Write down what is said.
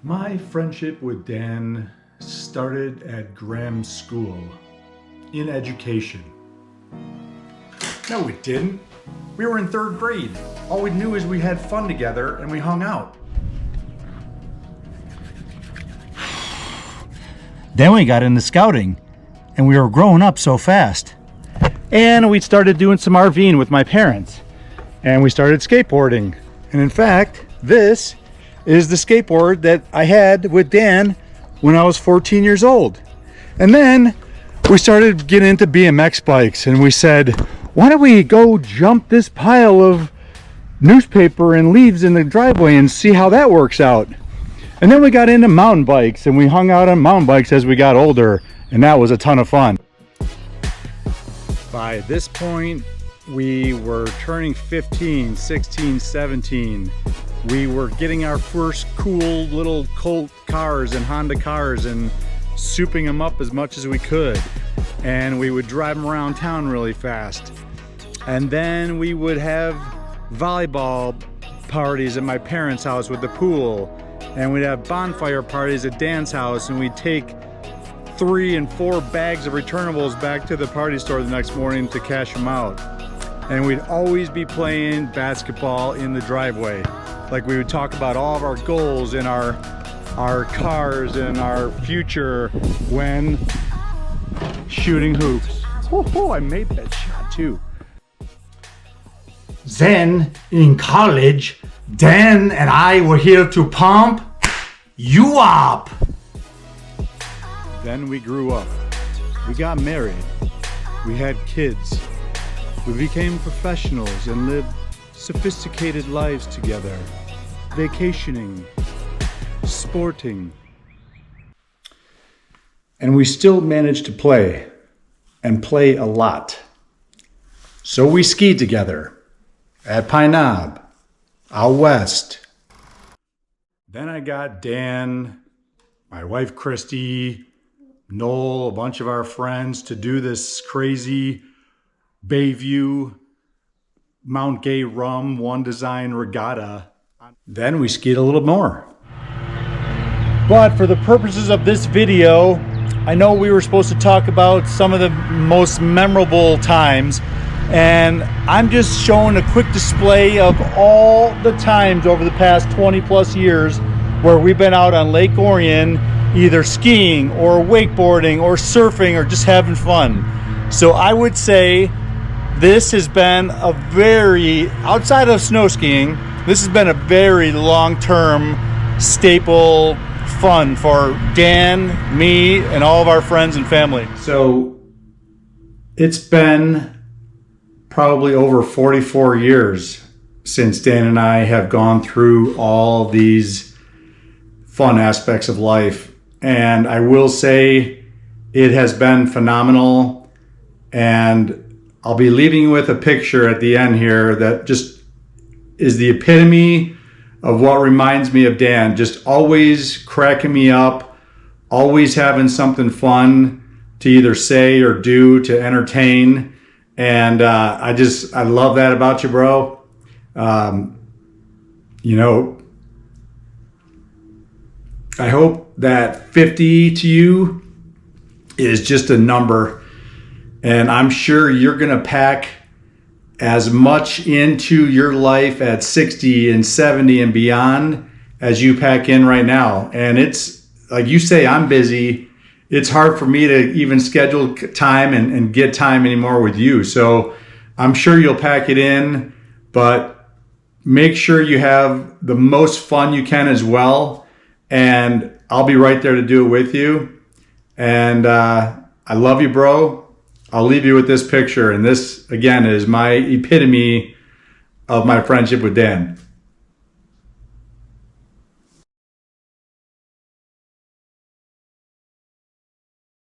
My friendship with Dan started at Graham School in education. No, it didn't. We were in third grade. All we knew is we had fun together and we hung out. Then we got into scouting and we were growing up so fast. And we started doing some RVing with my parents. And we started skateboarding. And in fact, this is the skateboard that I had with Dan when I was 14 years old. And then we started getting into BMX bikes and we said, why don't we go jump this pile of newspaper and leaves in the driveway and see how that works out. And then we got into mountain bikes and we hung out on mountain bikes as we got older, and that was a ton of fun. By this point, we were turning 15, 16, 17. We were getting our first cool little Colt cars and Honda cars and souping them up as much as we could. And we would drive them around town really fast. And then we would have volleyball parties at my parents' house with the pool. And we'd have bonfire parties at Dan's house, and we'd take 3 and 4 bags of returnables back to the party store the next morning to cash them out. And we'd always be playing basketball in the driveway. Like, we would talk about all of our goals and our cars and our future when shooting hoops. Oh, I made that shot too. Then in college, Dan and I were here to pump you up. Then we grew up. We got married. We had kids. We became professionals and lived sophisticated lives together. Vacationing, sporting. And we still managed to play, and play a lot. So we skied together at Pine Knob, out west. Then I got Dan, my wife Christy, Noel, a bunch of our friends to do this crazy Bayview Mount Gay Rum One Design Regatta. Then we skied a little more. But for the purposes of this video, I know we were supposed to talk about some of the most memorable times, and I'm just showing a quick display of all the times over the past 20 plus years where we've been out on Lake Orion, either skiing or wakeboarding or surfing or just having fun. So I would say this has been a very, outside of snow skiing, this has been a very long-term staple fun for Dan, me, and all of our friends and family. So it's been probably over 44 years since Dan and I have gone through all these fun aspects of life. And I will say it has been phenomenal. And I'll be leaving you with a picture at the end here that just is the epitome of what reminds me of Dan. Just always cracking me up, always having something fun to either say or do to entertain. And I love that about you, bro. You know, I hope that 50 to you is just a number. And I'm sure you're going to pack as much into your life at 60 and 70 and beyond as you pack in right now. And it's like you say, I'm busy. It's hard for me to even schedule time and get time anymore with you. So I'm sure you'll pack it in, but make sure you have the most fun you can as well. And I'll be right there to do it with you. And I love you, bro. I'll leave you with this picture. And this, again, is my epitome of my friendship with Dan.